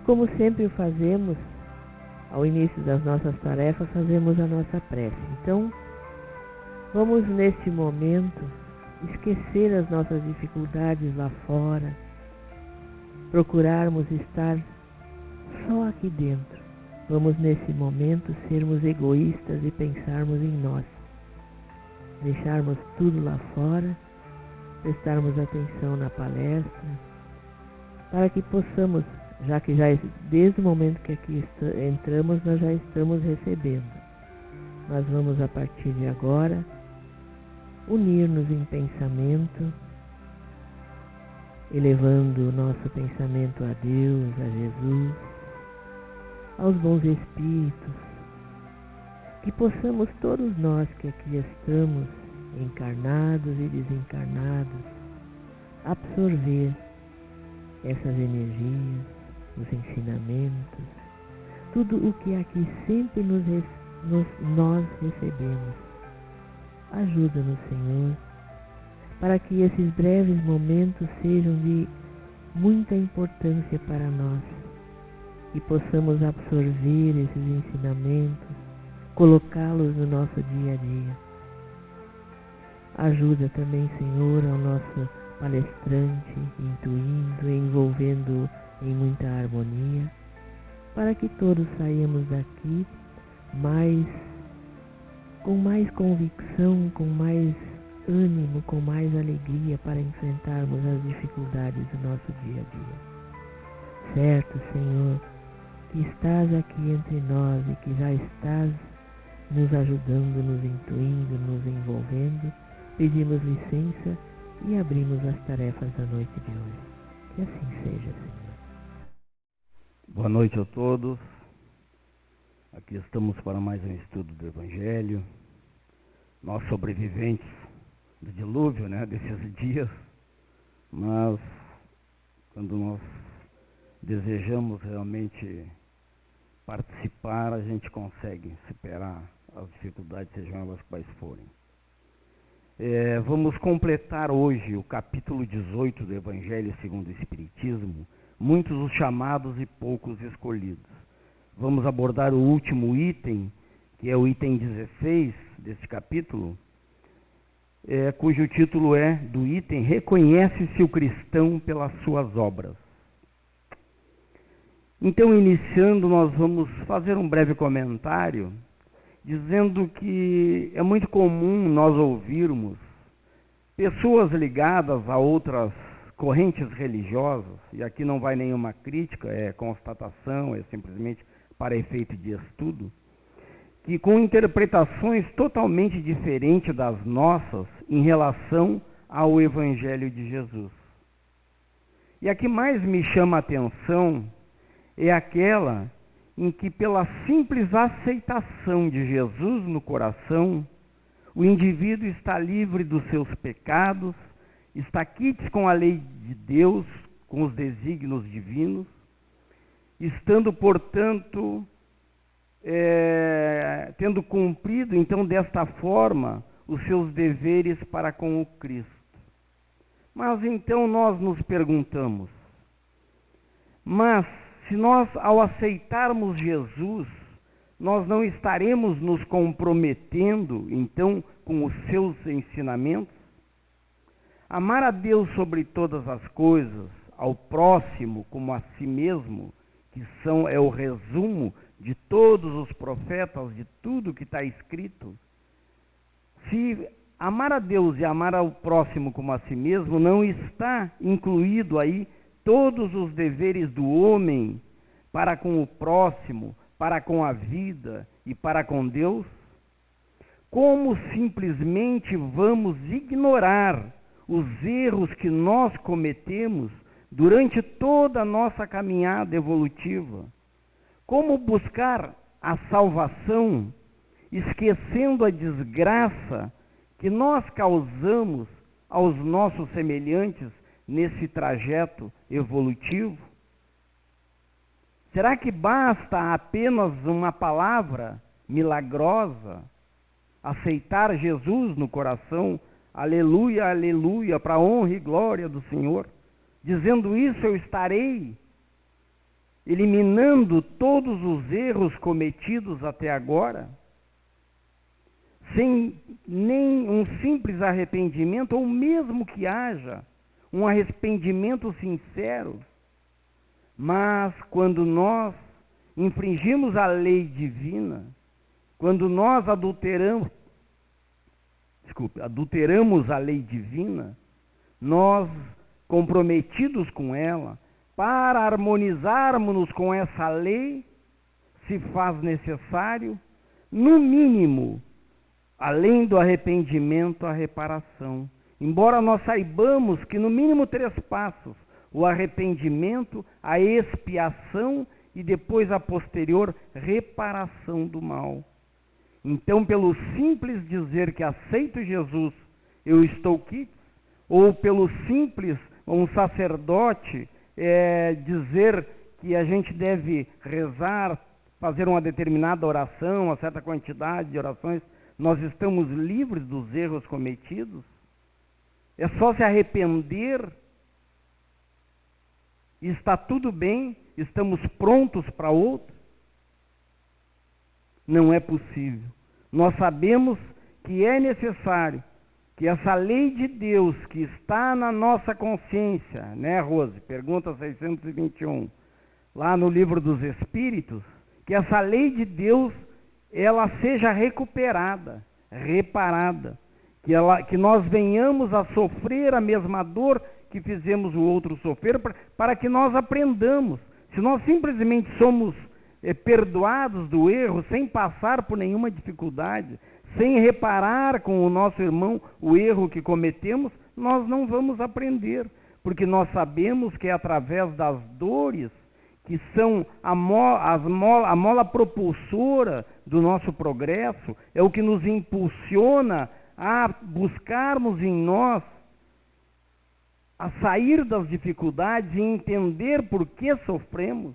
como sempre o fazemos, ao início das nossas tarefas, fazemos a nossa prece. Então, vamos neste momento esquecer as nossas dificuldades lá fora, procurarmos estar só aqui dentro. Vamos nesse momento sermos egoístas e pensarmos em nós, deixarmos tudo lá fora, prestarmos atenção na palestra, para que possamos, já que desde o momento que aqui entramos, nós já estamos recebendo. Nós vamos, a partir de agora, unir-nos em pensamento, elevando o nosso pensamento a Deus, a Jesus, aos bons espíritos, que possamos todos nós que aqui estamos, encarnados e desencarnados, absorver essas energias, os ensinamentos, tudo o que aqui sempre nós recebemos. Ajuda-nos, Senhor, para que esses breves momentos sejam de muita importância para nós e possamos absorver esses ensinamentos, colocá-los no nosso dia a dia. Ajuda também, Senhor, ao nosso palestrante, intuindo, envolvendo em muita harmonia, para que todos saímos daqui com mais convicção, com mais ânimo, com mais alegria para enfrentarmos as dificuldades do nosso dia a dia. Certo, Senhor, que estás aqui entre nós e que já estás nos ajudando, nos intuindo, nos envolvendo, pedimos licença e abrimos as tarefas da noite de hoje. Que assim seja, Senhor. Boa noite a todos. Aqui estamos para mais um estudo do Evangelho. Nós sobreviventes do dilúvio, desses dias, mas quando nós desejamos realmente participar, a gente consegue superar as dificuldades, sejam elas quais forem. Vamos completar hoje o capítulo 18 do Evangelho segundo o Espiritismo, muitos os chamados e poucos escolhidos. Vamos abordar o último item, que é o item 16 deste capítulo, cujo título do item: Reconhece-se o cristão pelas suas obras. Então, iniciando, nós vamos fazer um breve comentário, dizendo que é muito comum nós ouvirmos pessoas ligadas a outras correntes religiosas, e aqui não vai nenhuma crítica, é constatação, é simplesmente para efeito de estudo, que com interpretações totalmente diferentes das nossas em relação ao Evangelho de Jesus. E a que mais me chama a atenção é aquela em que, pela simples aceitação de Jesus no coração, o indivíduo está livre dos seus pecados, está quites com a lei de Deus, com os desígnios divinos, estando, portanto, tendo cumprido, então, desta forma, os seus deveres para com o Cristo. Mas, então, nós nos perguntamos, mas se nós, ao aceitarmos Jesus, nós não estaremos nos comprometendo, então, com os seus ensinamentos? Amar a Deus sobre todas as coisas, ao próximo como a si mesmo, que é o resumo de todos os profetas, de tudo que está escrito. Se amar a Deus e amar ao próximo como a si mesmo, não está incluído aí todos os deveres do homem para com o próximo, para com a vida e para com Deus? Como simplesmente vamos ignorar os erros que nós cometemos durante toda a nossa caminhada evolutiva? Como buscar a salvação esquecendo a desgraça que nós causamos aos nossos semelhantes nesse trajeto evolutivo? Será que basta apenas uma palavra milagrosa, aceitar Jesus no coração, aleluia, aleluia, para a honra e glória do Senhor? Dizendo isso, eu estarei eliminando todos os erros cometidos até agora, sem nem um simples arrependimento, ou mesmo que haja um arrependimento sincero, mas quando nós infringimos a lei divina, quando nós adulteramos a lei divina, nós, comprometidos com ela, para harmonizarmos-nos com essa lei, se faz necessário, no mínimo, além do arrependimento, a reparação. Embora nós saibamos que no mínimo 3 passos, o arrependimento, a expiação e depois a posterior reparação do mal. Então, pelo simples dizer que aceito Jesus, eu estou quites, ou pelo simples, um sacerdote dizer que a gente deve rezar, fazer uma determinada oração, uma certa quantidade de orações, nós estamos livres dos erros cometidos? É só se arrepender e está tudo bem, estamos prontos para outro? Não é possível. Nós sabemos que é necessário que essa lei de Deus que está na nossa consciência, né, Rose? Pergunta 621, lá no Livro dos Espíritos, que essa lei de Deus, ela seja recuperada, reparada, que nós venhamos a sofrer a mesma dor que fizemos o outro sofrer, para que nós aprendamos. Se nós simplesmente somos perdoados do erro, sem passar por nenhuma dificuldade, sem reparar com o nosso irmão o erro que cometemos, nós não vamos aprender, porque nós sabemos que é através das dores, que são a mola propulsora do nosso progresso, é o que nos impulsiona a buscarmos em nós, a sair das dificuldades e entender por que sofremos.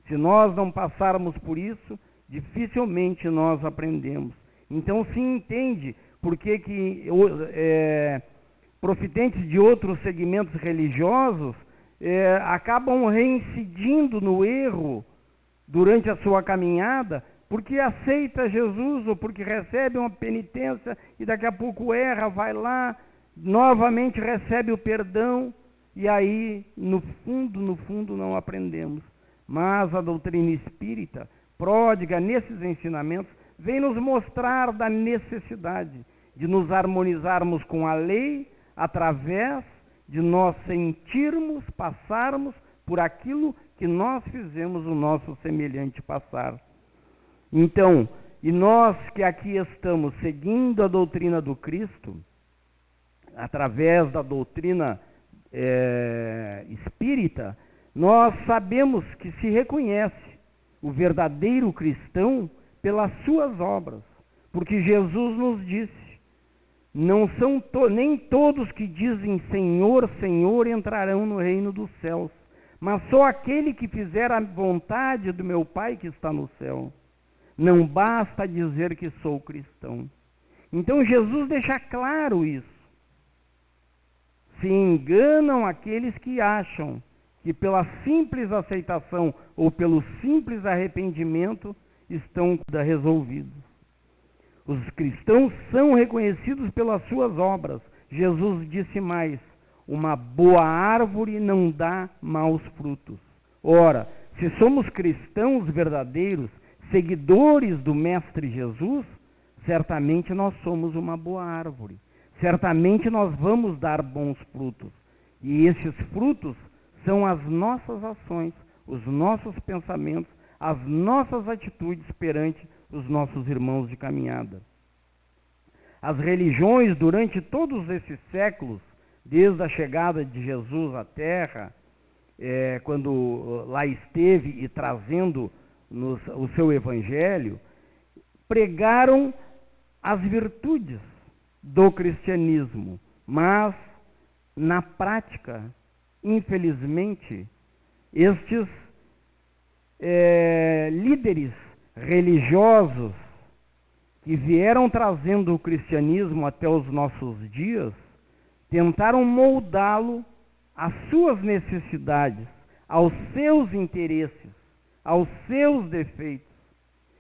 Se nós não passarmos por isso, dificilmente nós aprendemos. Então se entende por que profitentes de outros segmentos religiosos acabam reincidindo no erro durante a sua caminhada, porque aceita Jesus ou porque recebe uma penitência e daqui a pouco erra, vai lá, novamente recebe o perdão e aí no fundo não aprendemos. Mas a doutrina espírita, pródiga nesses ensinamentos, vem nos mostrar da necessidade de nos harmonizarmos com a lei através de nós sentirmos, passarmos por aquilo que nós fizemos o nosso semelhante passar. Então, e nós que aqui estamos seguindo a doutrina do Cristo, através da doutrina espírita, nós sabemos que se reconhece o verdadeiro cristão pelas suas obras, porque Jesus nos disse, não são nem todos que dizem Senhor, Senhor entrarão no reino dos céus, mas só aquele que fizer a vontade do meu Pai que está no céu. Não basta dizer que sou cristão. Então Jesus deixa claro isso. Se enganam aqueles que acham que pela simples aceitação ou pelo simples arrependimento estão resolvidos. Os cristãos são reconhecidos pelas suas obras. Jesus disse mais, uma boa árvore não dá maus frutos. Ora, se somos cristãos verdadeiros, seguidores do Mestre Jesus, certamente nós somos uma boa árvore. Certamente nós vamos dar bons frutos. E esses frutos são as nossas ações, os nossos pensamentos, as nossas atitudes perante os nossos irmãos de caminhada. As religiões, durante todos esses séculos, desde a chegada de Jesus à Terra, quando lá esteve e trazendo o seu evangelho, pregaram as virtudes do cristianismo, mas na prática, infelizmente, estes líderes religiosos que vieram trazendo o cristianismo até os nossos dias, tentaram moldá-lo às suas necessidades, aos seus interesses, aos seus defeitos,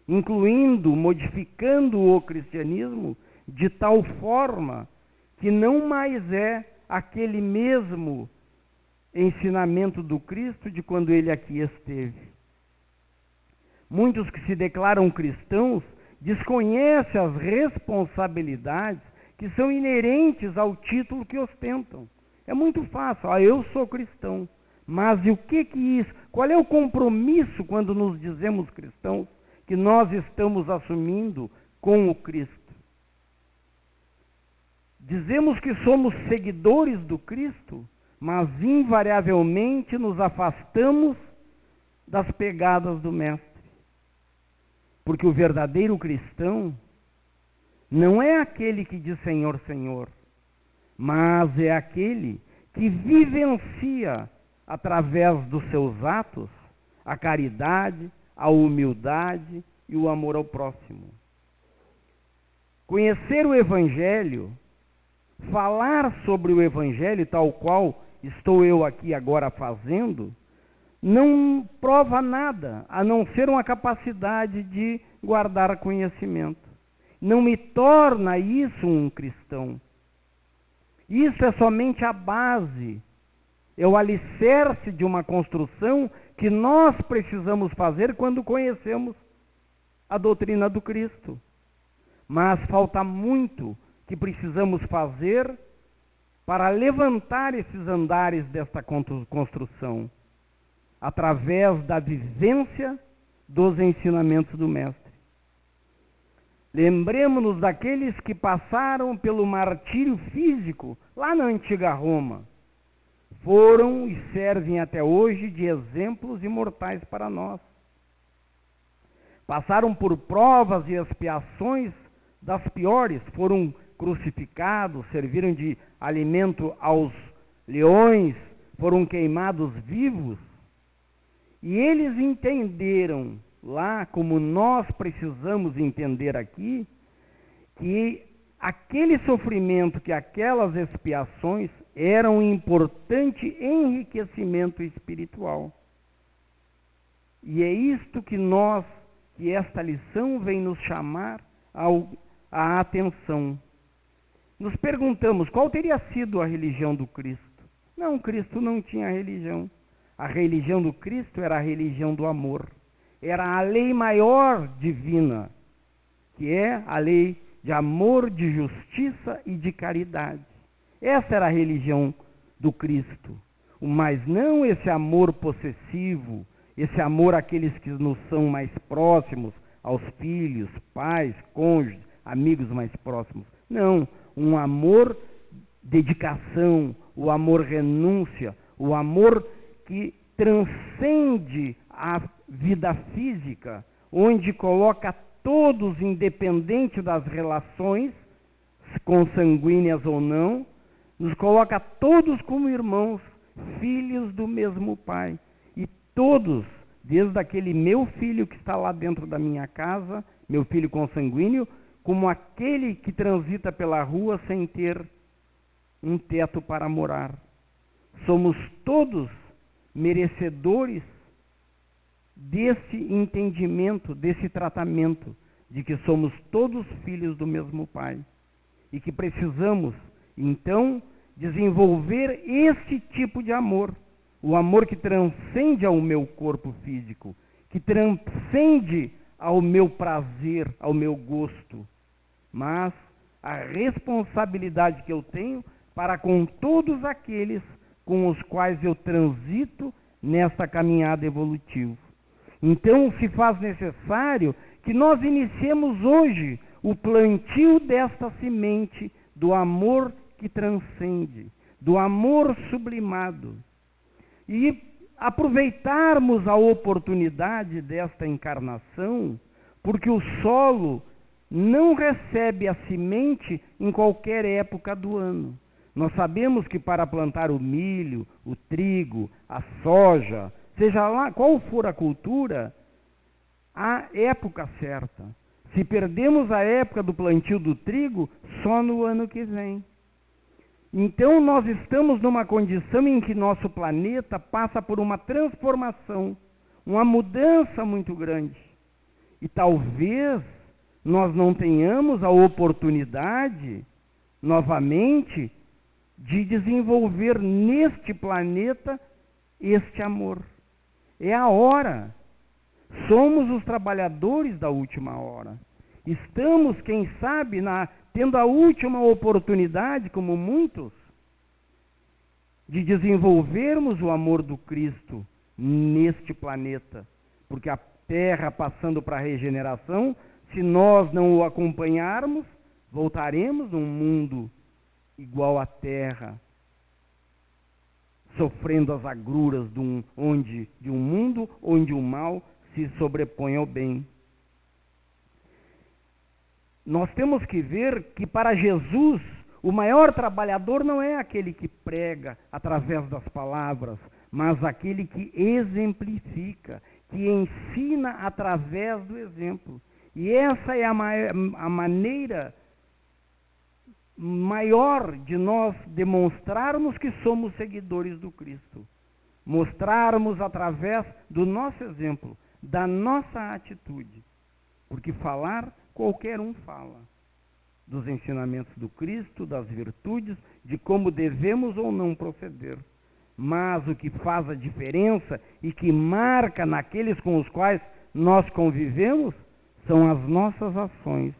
incluindo, modificando o cristianismo de tal forma que não mais é aquele mesmo ensinamento do Cristo de quando ele aqui esteve. Muitos que se declaram cristãos desconhecem as responsabilidades que são inerentes ao título que ostentam. É muito fácil, eu sou cristão. Mas e o que isso? Qual é o compromisso quando nos dizemos cristãos que nós estamos assumindo com o Cristo? Dizemos que somos seguidores do Cristo, mas invariavelmente nos afastamos das pegadas do Mestre. Porque o verdadeiro cristão não é aquele que diz Senhor, Senhor, mas é aquele que vivencia através dos seus atos a caridade, a humildade e o amor ao próximo. Conhecer o Evangelho, falar sobre o Evangelho tal qual estou eu aqui agora fazendo, não prova nada, a não ser uma capacidade de guardar conhecimento. Não me torna isso um cristão. Isso é somente a base, é o alicerce de uma construção que nós precisamos fazer quando conhecemos a doutrina do Cristo. Mas falta muito que precisamos fazer para levantar esses andares desta construção, através da vivência dos ensinamentos do Mestre. Lembremos-nos daqueles que passaram pelo martírio físico lá na antiga Roma. Foram e servem até hoje de exemplos imortais para nós. Passaram por provas e expiações das piores, foram crucificados, serviram de alimento aos leões, foram queimados vivos. E eles entenderam lá, como nós precisamos entender aqui, que aquele sofrimento, que aquelas expiações eram um importante enriquecimento espiritual. E é isto que esta lição vem nos chamar a atenção. Nos perguntamos qual teria sido a religião do Cristo. Não, Cristo não tinha religião. A religião do Cristo era a religião do amor. Era a lei maior divina, que é a lei de amor, de justiça e de caridade. Essa era a religião do Cristo. Mas não esse amor possessivo, esse amor àqueles que nos são mais próximos, aos filhos, pais, cônjuges, amigos mais próximos. Não, um amor dedicação, o amor renúncia, o amor que transcende a vida física, onde coloca todos, independente das relações, consanguíneas ou não, nos coloca todos como irmãos, filhos do mesmo Pai. E todos, desde aquele meu filho que está lá dentro da minha casa, meu filho consanguíneo, como aquele que transita pela rua sem ter um teto para morar. Somos todos merecedores desse entendimento, desse tratamento, de que somos todos filhos do mesmo Pai. E que precisamos, então, desenvolver esse tipo de amor. O amor que transcende ao meu corpo físico, que transcende ao meu prazer, ao meu gosto. Mas a responsabilidade que eu tenho para com todos aqueles com os quais eu transito nesta caminhada evolutiva. Então, se faz necessário que nós iniciemos hoje o plantio desta semente do amor que transcende, do amor sublimado, e aproveitarmos a oportunidade desta encarnação, porque o solo não recebe a semente em qualquer época do ano. Nós sabemos que para plantar o milho, o trigo, a soja, seja lá qual for a cultura, há época certa. Se perdemos a época do plantio do trigo, só no ano que vem. Então nós estamos numa condição em que nosso planeta passa por uma transformação, uma mudança muito grande. E talvez nós não tenhamos a oportunidade, novamente, de desenvolver neste planeta este amor. É a hora. Somos os trabalhadores da última hora. Estamos, quem sabe, tendo a última oportunidade, como muitos, de desenvolvermos o amor do Cristo neste planeta. Porque a Terra, passando para a regeneração, se nós não o acompanharmos, voltaremos num mundo igual à Terra, sofrendo as agruras de um mundo onde o mal se sobrepõe ao bem. Nós temos que ver que para Jesus, o maior trabalhador não é aquele que prega através das palavras, mas aquele que exemplifica, que ensina através do exemplo. E essa é a maneira maior de nós demonstrarmos que somos seguidores do Cristo. Mostrarmos através do nosso exemplo, da nossa atitude. Porque falar, qualquer um fala. Dos ensinamentos do Cristo, das virtudes, de como devemos ou não proceder. Mas o que faz a diferença e que marca naqueles com os quais nós convivemos são as nossas ações.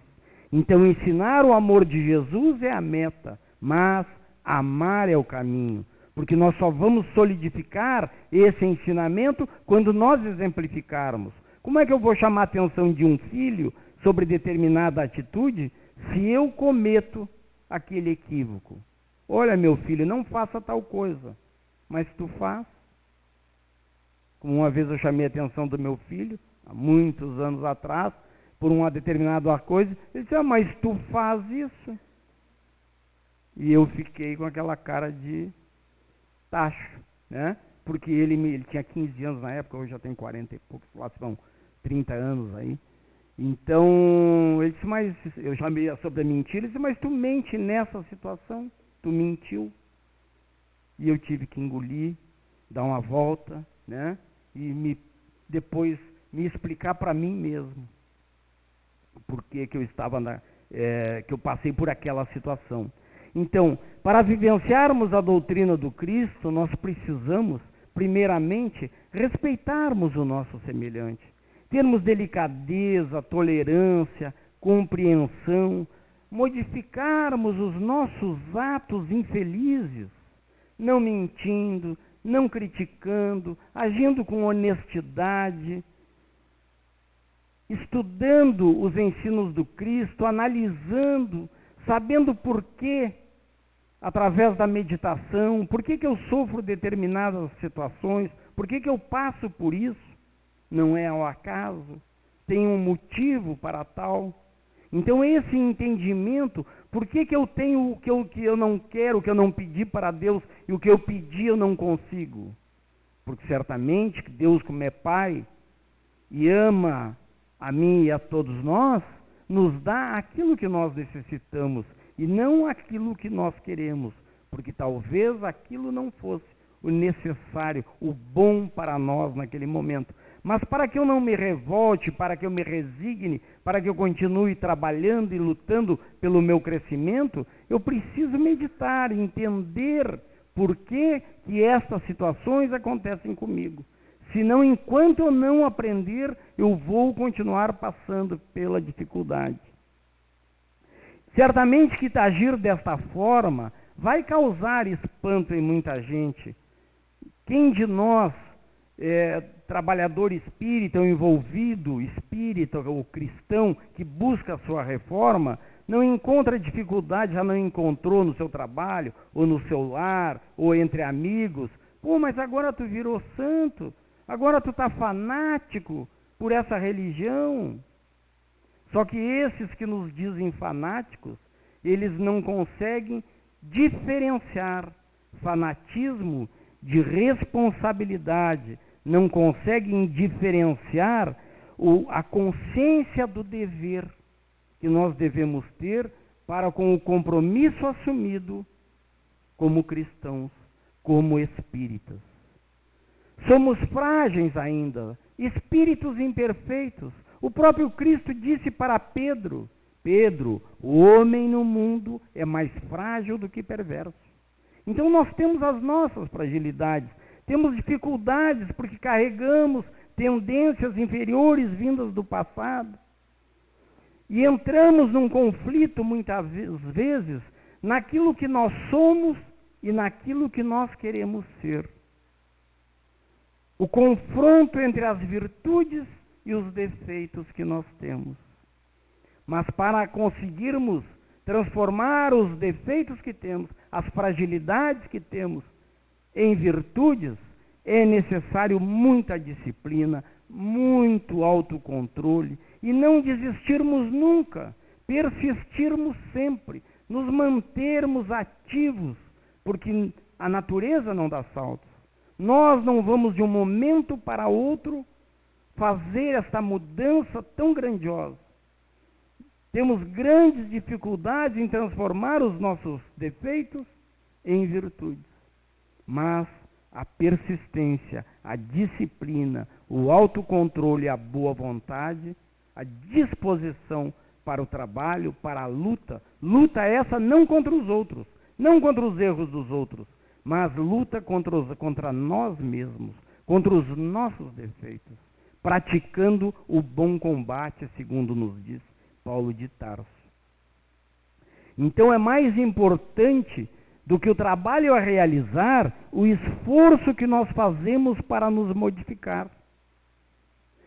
Então, ensinar o amor de Jesus é a meta, mas amar é o caminho. Porque nós só vamos solidificar esse ensinamento quando nós exemplificarmos. Como é que eu vou chamar a atenção de um filho sobre determinada atitude se eu cometo aquele equívoco? Olha, meu filho, não faça tal coisa, mas tu faz. Como uma vez eu chamei a atenção do meu filho, há muitos anos atrás, por uma determinada coisa, ele disse, mas tu faz isso. E eu fiquei com aquela cara de tacho, né? Porque ele tinha 15 anos na época, hoje já tem 40 e poucos, lá são 30 anos aí. Então, ele disse, mas eu chamei sobre a mentira, ele disse, mas tu mente nessa situação, tu mentiu. E eu tive que engolir, dar uma volta, né? E depois me explicar para mim mesmo por que eu estava que eu passei por aquela situação. Então, para vivenciarmos a doutrina do Cristo, nós precisamos, primeiramente, respeitarmos o nosso semelhante. Termos delicadeza, tolerância, compreensão, modificarmos os nossos atos infelizes, não mentindo, não criticando, agindo com honestidade, estudando os ensinos do Cristo, analisando, sabendo por quê, através da meditação, por que eu sofro determinadas situações, por que eu passo por isso. Não é ao acaso, tem um motivo para tal. Então esse entendimento, por que eu tenho o que eu não quero, o que eu não pedi para Deus, e o que eu pedi eu não consigo? Porque certamente que Deus, como é Pai, e ama a mim e a todos nós, nos dá aquilo que nós necessitamos, e não aquilo que nós queremos, porque talvez aquilo não fosse o necessário, o bom para nós naquele momento. Mas para que eu não me revolte, para que eu me resigne, para que eu continue trabalhando e lutando pelo meu crescimento, eu preciso meditar, entender por que estas situações acontecem comigo. Senão, enquanto eu não aprender, eu vou continuar passando pela dificuldade. Certamente que agir desta forma vai causar espanto em muita gente. Quem de nós, trabalhador espírita ou envolvido espírita ou cristão que busca a sua reforma, não encontra dificuldade, já não encontrou no seu trabalho, ou no seu lar, ou entre amigos? Pô, mas agora tu virou santo, agora tu está fanático por essa religião. Só que esses que nos dizem fanáticos, eles não conseguem diferenciar fanatismo de responsabilidade, não conseguem diferenciar a consciência do dever que nós devemos ter para com o compromisso assumido como cristãos, como espíritas. Somos frágeis ainda, espíritos imperfeitos. O próprio Cristo disse para Pedro: Pedro, o homem no mundo é mais frágil do que perverso. Então nós temos as nossas fragilidades, temos dificuldades porque carregamos tendências inferiores vindas do passado. E entramos num conflito muitas vezes naquilo que nós somos e naquilo que nós queremos ser. O confronto entre as virtudes e os defeitos que nós temos. Mas para conseguirmos transformar os defeitos que temos, as fragilidades que temos em virtudes, é necessário muita disciplina, muito autocontrole e não desistirmos nunca, persistirmos sempre, nos mantermos ativos, porque a natureza não dá saltos. Nós não vamos de um momento para outro fazer esta mudança tão grandiosa. Temos grandes dificuldades em transformar os nossos defeitos em virtudes. Mas a persistência, a disciplina, o autocontrole, a boa vontade, a disposição para o trabalho, para a luta. Luta essa não contra os outros, não contra os erros dos outros, mas luta contra nós mesmos, contra os nossos defeitos, praticando o bom combate, segundo nos diz Paulo de Tarso. Então é mais importante do que o trabalho a realizar, o esforço que nós fazemos para nos modificar.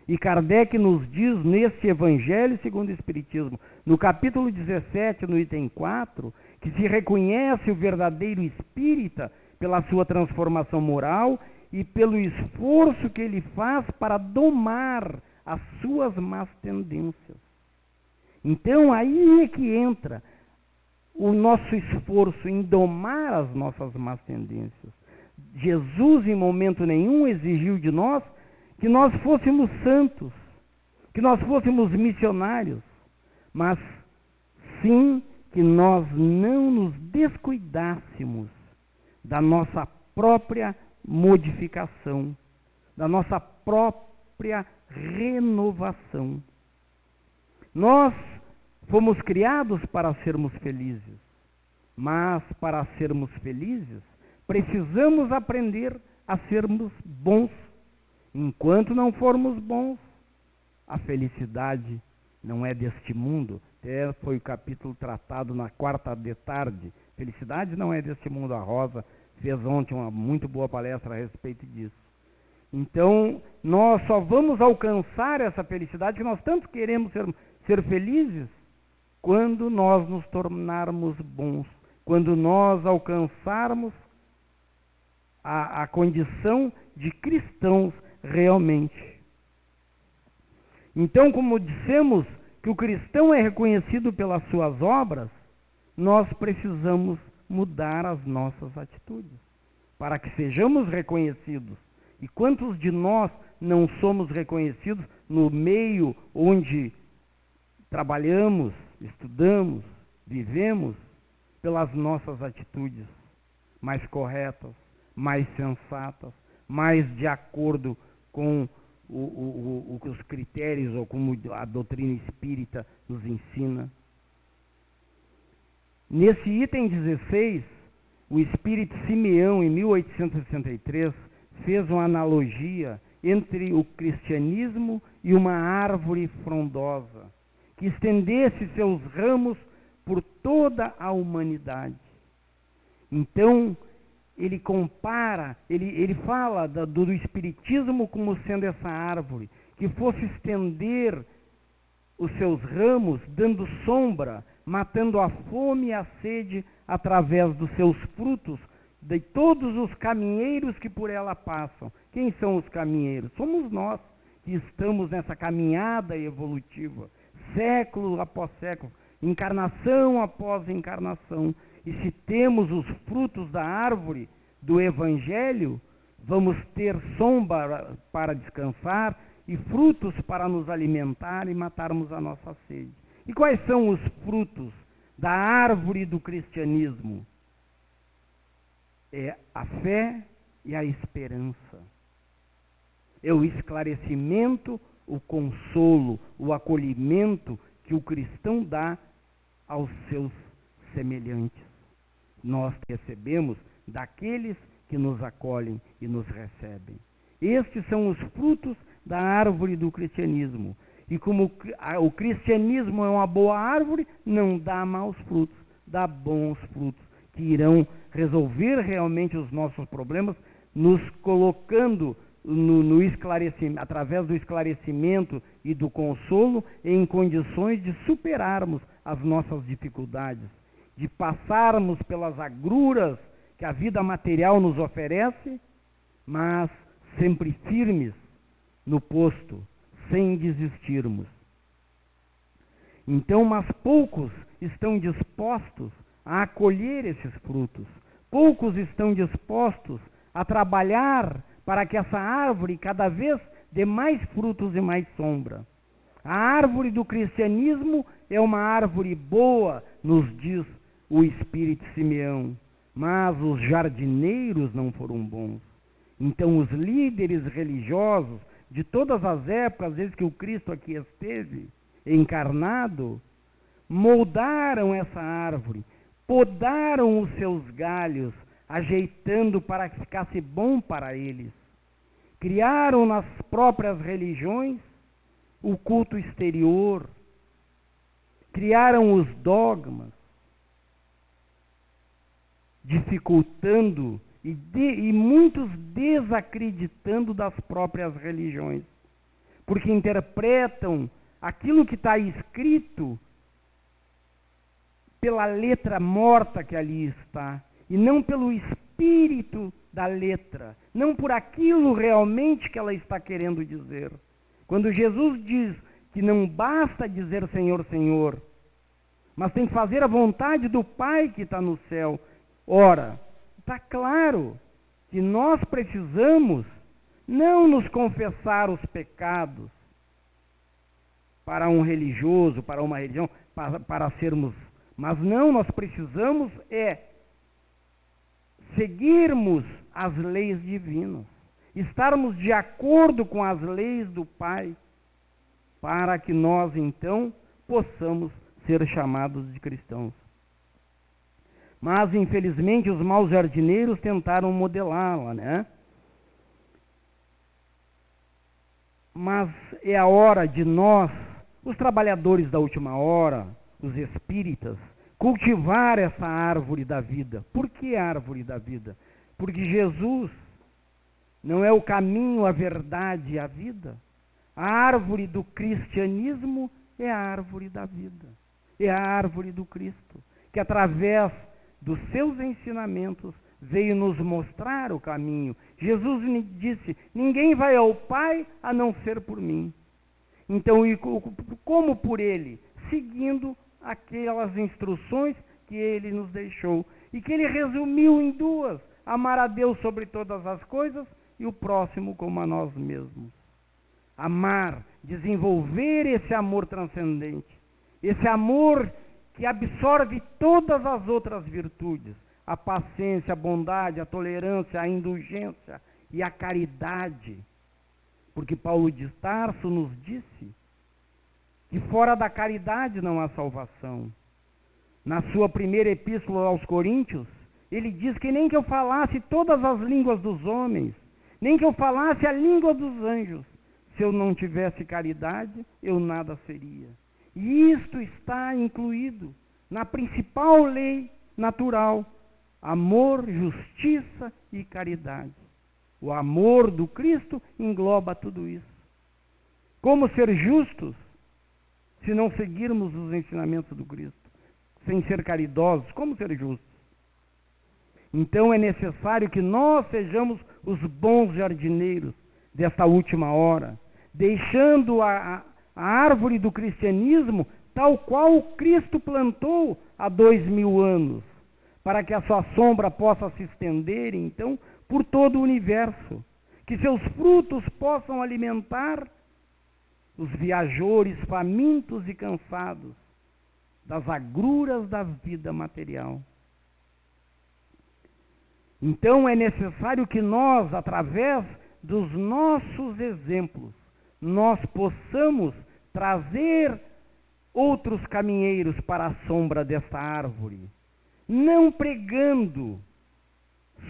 E Kardec nos diz nesse Evangelho segundo o Espiritismo, no capítulo 17, no item 4, que se reconhece o verdadeiro espírita pela sua transformação moral e pelo esforço que ele faz para domar as suas más tendências. Então aí é que entra o nosso esforço em domar as nossas más tendências. Jesus em momento nenhum exigiu de nós que nós fôssemos santos, que nós fôssemos missionários, mas sim que nós não nos descuidássemos da nossa própria modificação, da nossa própria renovação. Nós fomos criados para sermos felizes, mas para sermos felizes, precisamos aprender a sermos bons. Enquanto não formos bons, a felicidade não é deste mundo. Até foi o capítulo tratado na quarta de tarde. Felicidade não é deste mundo. A Rosa fez ontem uma muito boa palestra a respeito disso. Então, nós só vamos alcançar essa felicidade que nós tanto queremos ser felizes quando nós nos tornarmos bons, quando nós alcançarmos a condição de cristãos realmente. Então, como dissemos que o cristão é reconhecido pelas suas obras, nós precisamos mudar as nossas atitudes para que sejamos reconhecidos. E quantos de nós não somos reconhecidos no meio onde trabalhamos, estudamos, vivemos, pelas nossas atitudes mais corretas, mais sensatas, mais de acordo com os critérios ou como a doutrina espírita nos ensina. Nesse item 16, o espírito Simeão, em 1863, fez uma analogia entre o cristianismo e uma árvore frondosa, que estendesse seus ramos por toda a humanidade. Então, ele compara, ele fala do espiritismo como sendo essa árvore, que fosse estender os seus ramos, dando sombra, matando a fome e a sede através dos seus frutos, de todos os caminheiros que por ela passam. Quem são os caminheiros? Somos nós que estamos nessa caminhada evolutiva, século após século, encarnação após encarnação. E se temos os frutos da árvore do Evangelho, vamos ter sombra para descansar e frutos para nos alimentar e matarmos a nossa sede. E quais são os frutos da árvore do cristianismo? é a fé e a esperança. É o esclarecimento, o consolo, o acolhimento que o cristão dá aos seus semelhantes. Nós recebemos daqueles que nos acolhem e nos recebem. Estes são os frutos da árvore do cristianismo. E como o cristianismo é uma boa árvore, não dá maus frutos, dá bons frutos, que irão resolver realmente os nossos problemas, nos colocando no esclarecimento, através do esclarecimento e do consolo, em condições de superarmos as nossas dificuldades, de passarmos pelas agruras que a vida material nos oferece, mas sempre firmes no posto, sem desistirmos. Então, mas poucos estão dispostos a acolher esses frutos, poucos estão dispostos a trabalhar para que essa árvore cada vez dê mais frutos e mais sombra. A árvore do cristianismo é uma árvore boa, nos diz o Espírito Simeão, mas os jardineiros não foram bons. Então os líderes religiosos de todas as épocas, desde que o Cristo aqui esteve encarnado, moldaram essa árvore, podaram os seus galhos, ajeitando para que ficasse bom para eles. Criaram nas próprias religiões o culto exterior, criaram os dogmas, dificultando e muitos desacreditando das próprias religiões, porque interpretam aquilo que está escrito pela letra morta que ali está, e não pelo espírito da letra, não por aquilo realmente que ela está querendo dizer. Quando Jesus diz que não basta dizer Senhor, Senhor, mas tem que fazer a vontade do Pai que está no céu. Ora, está claro que nós precisamos não nos confessar os pecados para um religioso, para uma religião, para sermos, mas não, nós precisamos seguirmos as leis divinas, estarmos de acordo com as leis do Pai, para que nós então possamos ser chamados de cristãos. Mas, infelizmente, os maus jardineiros tentaram modelá-la, né? Mas é a hora de nós, os trabalhadores da última hora, os espíritas, cultivar essa árvore da vida. Por que árvore da vida? Porque Jesus não é o caminho, a verdade e a vida. A árvore do cristianismo é a árvore da vida. É a árvore do Cristo, que através dos seus ensinamentos veio nos mostrar o caminho. Jesus disse: ninguém vai ao Pai a não ser por mim. Então, como por ele? Seguindo aquelas instruções que ele nos deixou e que ele resumiu em duas: amar a Deus sobre todas as coisas e o próximo como a nós mesmos. Amar, desenvolver esse amor transcendente, esse amor que absorve todas as outras virtudes, a paciência, a bondade, a tolerância, a indulgência e a caridade. Porque Paulo de Tarso nos disse que fora da caridade não há salvação. Na sua primeira epístola aos Coríntios, ele diz que nem que eu falasse todas as línguas dos homens, nem que eu falasse a língua dos anjos, se eu não tivesse caridade, eu nada seria. E isto está incluído na principal lei natural: amor, justiça e caridade. O amor do Cristo engloba tudo isso. Como ser justos se não seguirmos os ensinamentos do Cristo? Sem ser caridosos, como ser justos? Então é necessário que nós sejamos os bons jardineiros desta última hora, deixando a árvore do cristianismo tal qual o Cristo plantou há 2000 anos, para que a sua sombra possa se estender, então, por todo o universo, que seus frutos possam alimentar os viajores famintos e cansados das agruras da vida material. Então é necessário que nós, através dos nossos exemplos, nós possamos trazer outros caminheiros para a sombra desta árvore, não pregando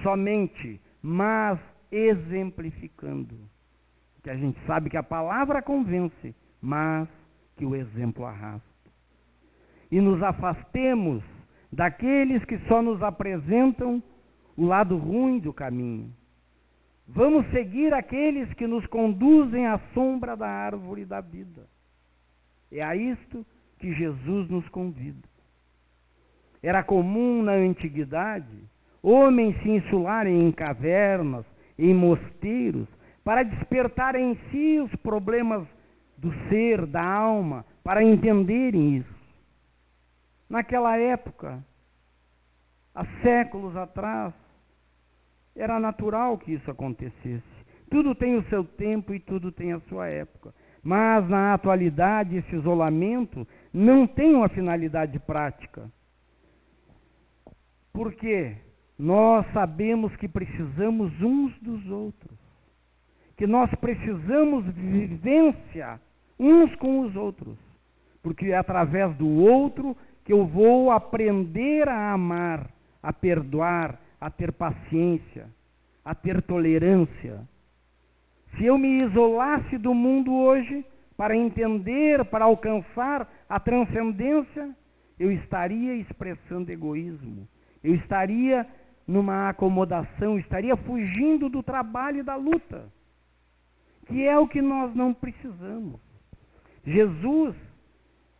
somente, mas exemplificando. Que a gente sabe que a palavra convence, mas que o exemplo arrasta. E nos afastemos daqueles que só nos apresentam o lado ruim do caminho. Vamos seguir aqueles que nos conduzem à sombra da árvore da vida. É a isto que Jesus nos convida. Era comum na antiguidade homens se insularem em cavernas, em mosteiros, para despertar em si os problemas do ser, da alma, para entenderem isso. Naquela época, há séculos atrás, era natural que isso acontecesse. Tudo tem o seu tempo e tudo tem a sua época. Mas na atualidade, esse isolamento não tem uma finalidade prática. Porque nós sabemos que precisamos uns dos outros. Que nós precisamos de vivência uns com os outros. Porque é através do outro que eu vou aprender a amar, a perdoar, a ter paciência, a ter tolerância. Se eu me isolasse do mundo hoje, para entender, para alcançar a transcendência, eu estaria expressando egoísmo. Eu estaria numa acomodação, estaria fugindo do trabalho e da luta, que é o que nós não precisamos. Jesus,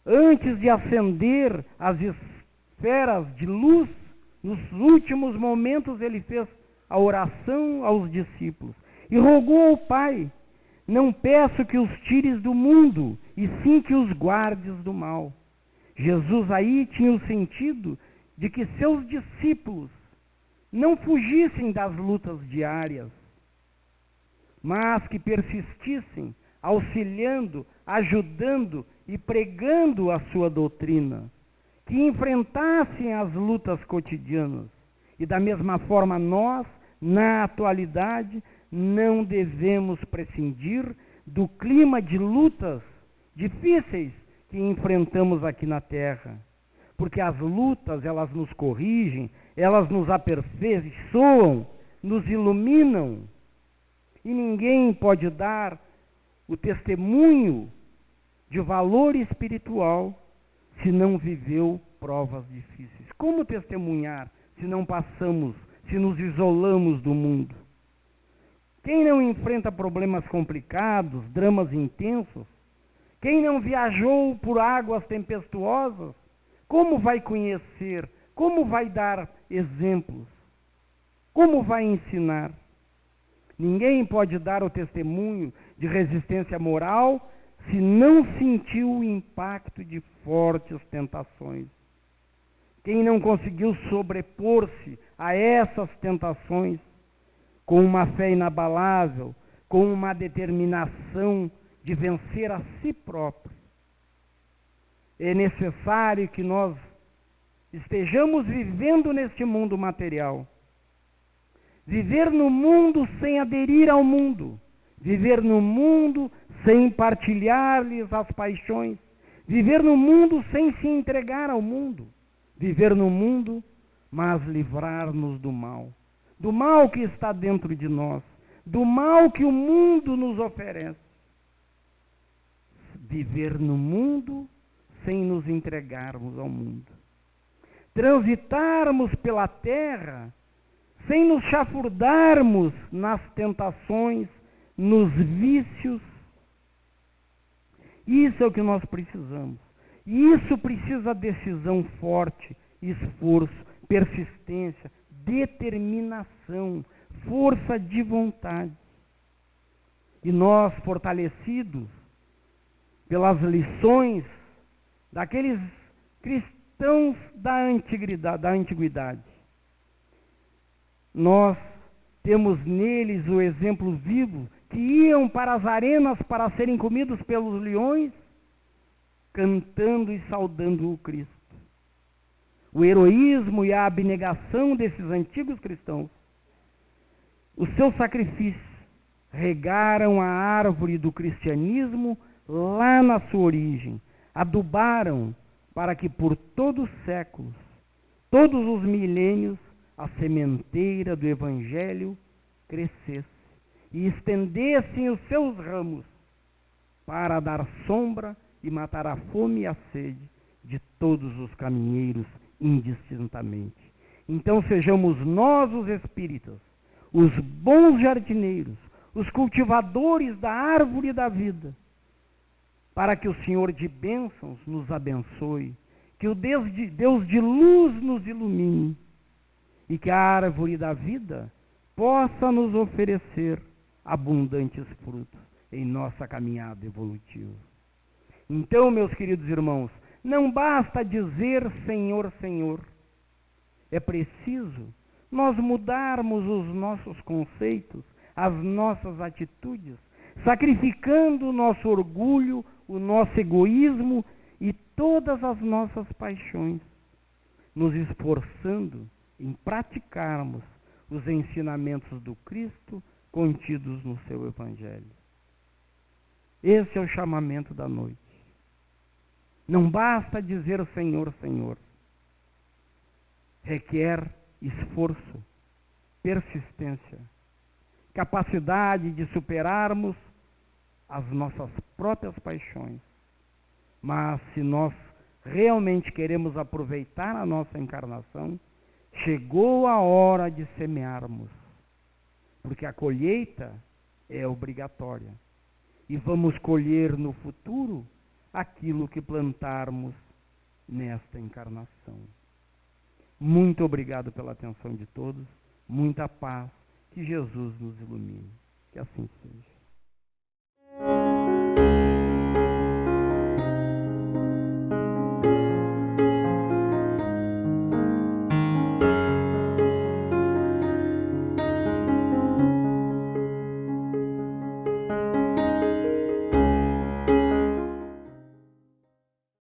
antes de ascender as esferas de luz, nos últimos momentos ele fez a oração aos discípulos e rogou ao Pai: não peço que os tires do mundo, e sim que os guardes do mal. Jesus aí tinha o sentido de que seus discípulos não fugissem das lutas diárias, mas que persistissem, auxiliando, ajudando e pregando a sua doutrina, que enfrentassem as lutas cotidianas. E da mesma forma nós, na atualidade, não devemos prescindir do clima de lutas difíceis que enfrentamos aqui na Terra. Porque as lutas, elas nos corrigem, elas nos aperfeiçoam, nos iluminam. E ninguém pode dar o testemunho de valor espiritual se não viveu provas difíceis. Como testemunhar se não passamos, se nos isolamos do mundo? Quem não enfrenta problemas complicados, dramas intensos? Quem não viajou por águas tempestuosas? Como vai conhecer? Como vai dar exemplos? Como vai ensinar? Ninguém pode dar o testemunho de resistência moral se não sentiu o impacto de fortes tentações. Quem não conseguiu sobrepor-se a essas tentações com uma fé inabalável, com uma determinação de vencer a si próprio. É necessário que nós estejamos vivendo neste mundo material. Viver no mundo sem aderir ao mundo. Viver no mundo sem partilhar-lhes as paixões. Viver no mundo sem se entregar ao mundo. Viver no mundo, mas livrar-nos do mal. Do mal que está dentro de nós. Do mal que o mundo nos oferece. Viver no mundo sem nos entregarmos ao mundo. Transitarmos pela terra sem nos chafurdarmos nas tentações, nos vícios. Isso é o que nós precisamos. E isso precisa decisão forte, esforço, persistência, determinação, força de vontade. E nós, fortalecidos pelas lições daqueles cristãos da antiguidade, nós temos neles o exemplo vivo, que iam para as arenas para serem comidos pelos leões, cantando e saudando o Cristo. O heroísmo e a abnegação desses antigos cristãos os seus sacrifícios regaram a árvore do cristianismo lá na sua origem, adubaram para que por todos os séculos, todos os milênios, a sementeira do Evangelho crescesse e estendessem os seus ramos para dar sombra e matar a fome e a sede de todos os caminheiros indistintamente. Então sejamos nós os espíritas, os bons jardineiros, os cultivadores da árvore da vida, para que o Senhor de bênçãos nos abençoe, que o Deus de luz nos ilumine e que a árvore da vida possa nos oferecer abundantes frutos em nossa caminhada evolutiva. Então, meus queridos irmãos, não basta dizer Senhor, Senhor. É preciso nós mudarmos os nossos conceitos, as nossas atitudes, sacrificando o nosso orgulho, o nosso egoísmo e todas as nossas paixões, nos esforçando em praticarmos os ensinamentos do Cristo contidos no seu Evangelho. Esse é o chamamento da noite. Não basta dizer Senhor, Senhor. Requer esforço, persistência, capacidade de superarmos as nossas próprias paixões. Mas se nós realmente queremos aproveitar a nossa encarnação, chegou a hora de semearmos, porque a colheita é obrigatória. E vamos colher no futuro aquilo que plantarmos nesta encarnação. Muito obrigado pela atenção de todos, muita paz, que Jesus nos ilumine. Que assim seja.